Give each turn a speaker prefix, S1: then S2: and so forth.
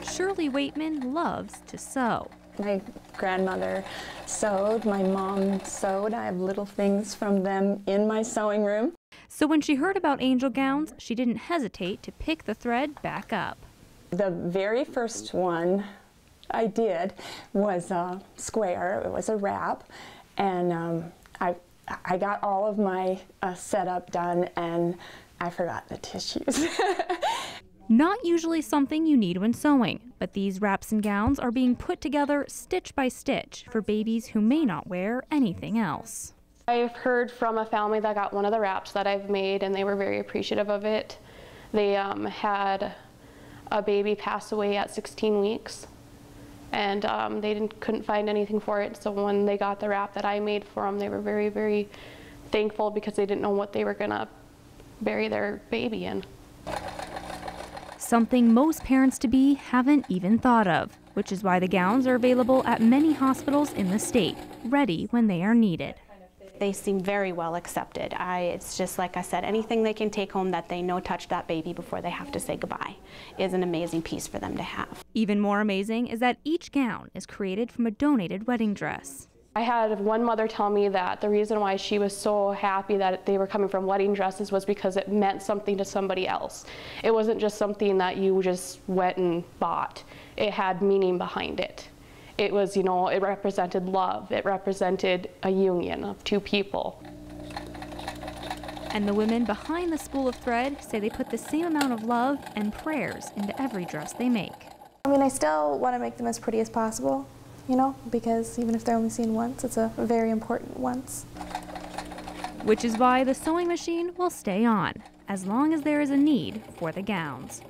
S1: Shirley Waitman loves to sew.
S2: My grandmother sewed, my mom sewed. I have little things from them in my sewing room.
S1: So when she heard about angel gowns, she didn't hesitate to pick the thread back up.
S2: The very first one I did was a square. It was a wrap, and I got all of my setup done, and I forgot the tissues.
S1: Not usually something you need when sewing, but these wraps and gowns are being put together stitch by stitch for babies who may not wear anything else.
S3: I've heard from a family that got one of the wraps that I've made, and they were very appreciative of it. They had a baby pass away at 16 weeks, and they couldn't find anything for it. So when they got the wrap that I made for them, they were very, very thankful because they didn't know what they were gonna bury their baby in.
S1: Something most parents-to-be haven't even thought of, which is why the gowns are available at many hospitals in the state, ready when they are needed.
S4: They seem very well accepted. It's just like I said, anything they can take home that they know touched that baby before they have to say goodbye is an amazing piece for them to have.
S1: Even more amazing is that each gown is created from a donated wedding dress.
S3: I had one mother tell me that the reason why she was so happy that they were coming from wedding dresses was because it meant something to somebody else. It wasn't just something that you just went and bought. It had meaning behind it. It was, you know, it represented love. It represented a union of two people.
S1: And the women behind the spool of thread say they put the same amount of love and prayers into every dress they make.
S5: I mean, I still want to make them as pretty as possible, you know, because even if they're only seen once, it's a very important once.
S1: Which is why the sewing machine will stay on, as long as there is a need for the gowns.